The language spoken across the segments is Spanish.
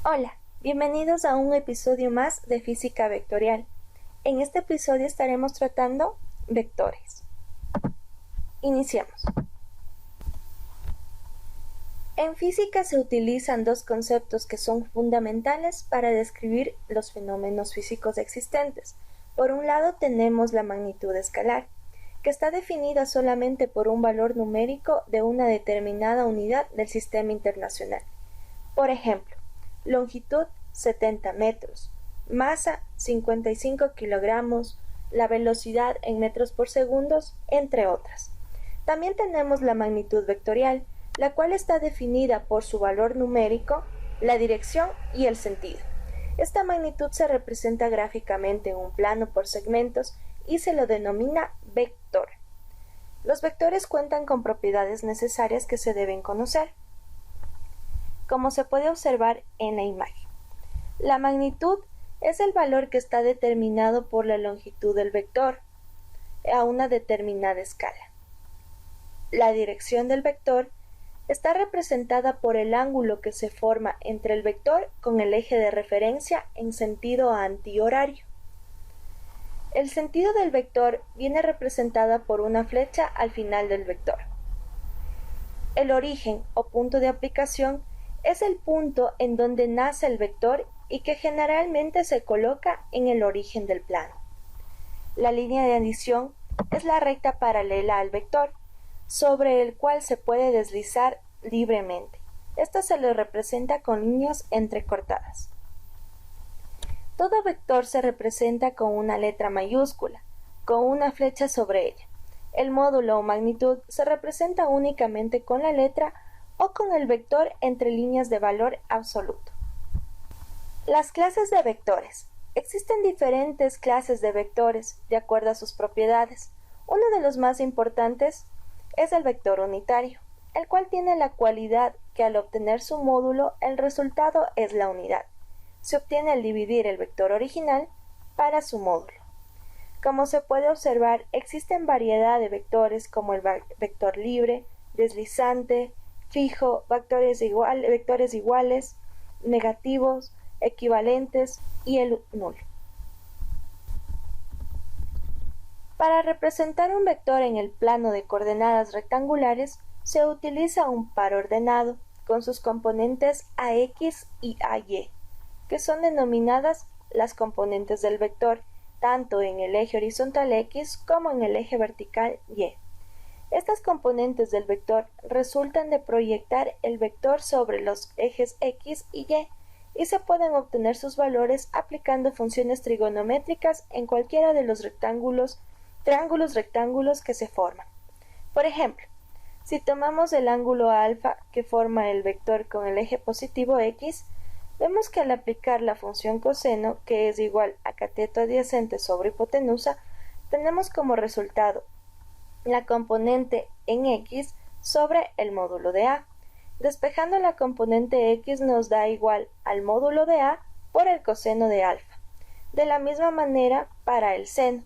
Hola, bienvenidos a un episodio más de Física Vectorial. En este episodio estaremos tratando vectores. Iniciemos. En física se utilizan dos conceptos que son fundamentales para describir los fenómenos físicos existentes. Por un lado tenemos la magnitud escalar, que está definida solamente por un valor numérico de una determinada unidad del sistema internacional. Por ejemplo, longitud 70 metros, masa 55 kilogramos, la velocidad en metros por segundo, entre otras. También tenemos la magnitud vectorial, la cual está definida por su valor numérico, la dirección y el sentido. Esta magnitud se representa gráficamente en un plano por segmentos y se lo denomina vector. Los vectores cuentan con propiedades necesarias que se deben conocer, como se puede observar en la imagen. La magnitud es el valor que está determinado por la longitud del vector a una determinada escala. La dirección del vector está representada por el ángulo que se forma entre el vector con el eje de referencia en sentido antihorario. El sentido del vector viene representada por una flecha al final del vector. El origen o punto de aplicación es el punto en donde nace el vector y que generalmente se coloca en el origen del plano. La línea de adición es la recta paralela al vector, sobre el cual se puede deslizar libremente. Esto se le representa con líneas entrecortadas. Todo vector se representa con una letra mayúscula, con una flecha sobre ella. El módulo o magnitud se representa únicamente con la letra o con el vector entre líneas de valor absoluto. Las clases de vectores. Existen diferentes clases de vectores de acuerdo a sus propiedades. Uno de los más importantes es el vector unitario, el cual tiene la cualidad que al obtener su módulo el resultado es la unidad. Se obtiene al dividir el vector original para su módulo. Como se puede observar, existen variedad de vectores como el vector libre, deslizante, fijo, vectores iguales, negativos, equivalentes y el nulo. Para representar un vector en el plano de coordenadas rectangulares, se utiliza un par ordenado con sus componentes AX y AY, que son denominadas las componentes del vector, tanto en el eje horizontal X como en el eje vertical Y. Estas componentes del vector resultan de proyectar el vector sobre los ejes X y Y se pueden obtener sus valores aplicando funciones trigonométricas en cualquiera de los triángulos rectángulos que se forman. Por ejemplo, si tomamos el ángulo alfa que forma el vector con el eje positivo X, vemos que al aplicar la función coseno, que es igual a cateto adyacente sobre hipotenusa, tenemos como resultado la componente en X sobre el módulo de A. Despejando la componente X nos da igual al módulo de A por el coseno de alfa. De la misma manera para el seno,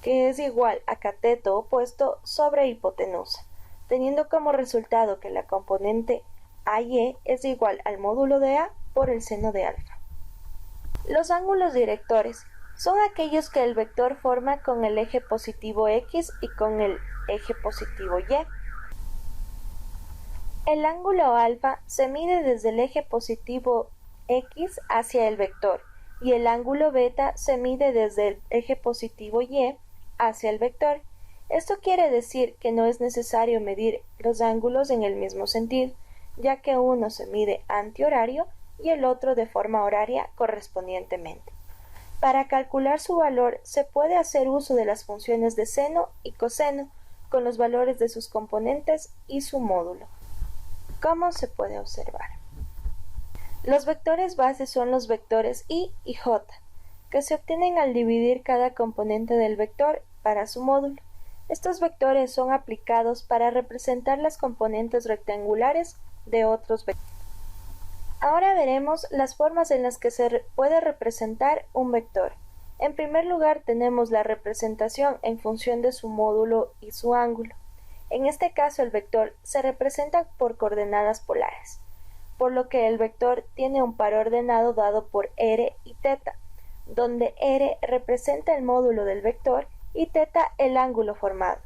que es igual a cateto opuesto sobre hipotenusa, teniendo como resultado que la componente AY es igual al módulo de A por el seno de alfa. Los ángulos directores son aquellos que el vector forma con el eje positivo X y con el eje positivo Y. El ángulo alfa se mide desde el eje positivo X hacia el vector y el ángulo beta se mide desde el eje positivo Y hacia el vector. Esto quiere decir que no es necesario medir los ángulos en el mismo sentido, ya que uno se mide antihorario y el otro de forma horaria correspondientemente. Para calcular su valor se puede hacer uso de las funciones de seno y coseno con los valores de sus componentes y su módulo, como se puede observar. Los vectores base son los vectores y j, que se obtienen al dividir cada componente del vector para su módulo. Estos vectores son aplicados para representar las componentes rectangulares de otros vectores. Ahora veremos las formas en las que se puede representar un vector. En primer lugar tenemos la representación en función de su módulo y su ángulo. En este caso el vector se representa por coordenadas polares, por lo que el vector tiene un par ordenado dado por r y θ, donde r representa el módulo del vector y θ el ángulo formado.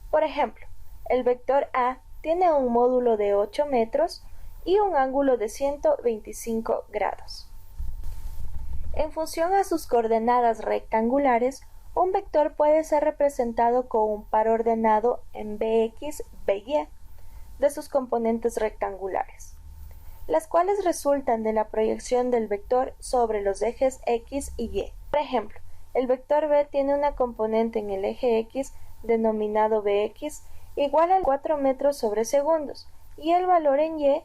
Por ejemplo, el vector A tiene un módulo de 8 metros y un ángulo de 125 grados. En función a sus coordenadas rectangulares, un vector puede ser representado con un par ordenado en Bx, By de sus componentes rectangulares, las cuales resultan de la proyección del vector sobre los ejes X y Y. Por ejemplo, el vector B tiene una componente en el eje X denominado Bx igual a 4 metros sobre segundos y el valor en Y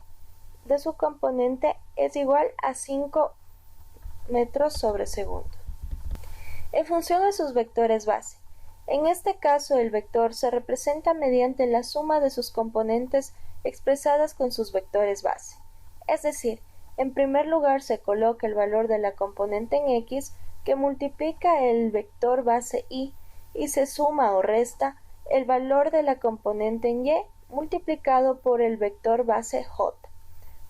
de su componente es igual a 5 metros sobre segundo. En función a sus vectores base. En este caso el vector se representa mediante la suma de sus componentes expresadas con sus vectores base. Es decir, en primer lugar se coloca el valor de la componente en X que multiplica el vector base Y y se suma o resta el valor de la componente en Y multiplicado por el vector base J.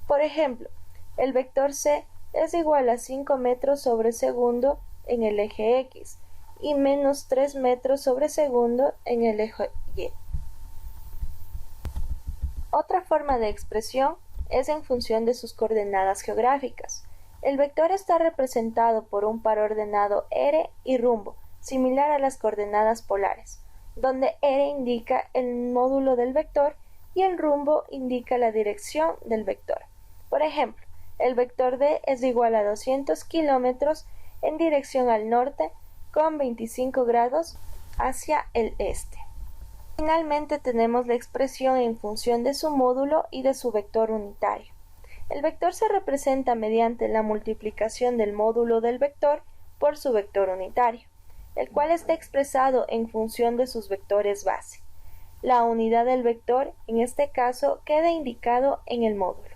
Por ejemplo, el vector C es igual a 5 metros sobre segundo en el eje X y menos 3 metros sobre segundo en el eje Y. Otra forma de expresión es en función de sus coordenadas geográficas. El vector está representado por un par ordenado r y rumbo, similar a las coordenadas polares, donde r indica el módulo del vector y el rumbo indica la dirección del vector. Por ejemplo, el vector d es igual a 200 kilómetros en dirección al norte con 25 grados hacia el este. Finalmente tenemos la expresión en función de su módulo y de su vector unitario. El vector se representa mediante la multiplicación del módulo del vector por su vector unitario, el cual está expresado en función de sus vectores base. La unidad del vector, en este caso, queda indicado en el módulo.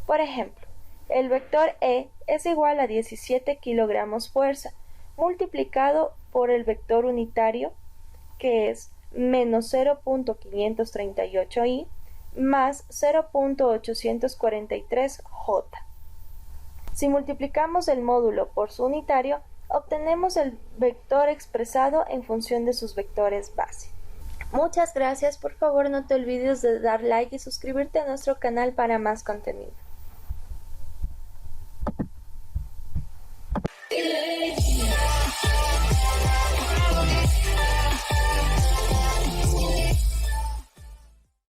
Por ejemplo, el vector E es igual a 17 kilogramos fuerza, multiplicado por el vector unitario, que es menos 0.538i más 0.843j. Si multiplicamos el módulo por su unitario, obtenemos el vector expresado en función de sus vectores base. Muchas gracias, por favor no te olvides de dar like y suscribirte a nuestro canal para más contenido. Yeah.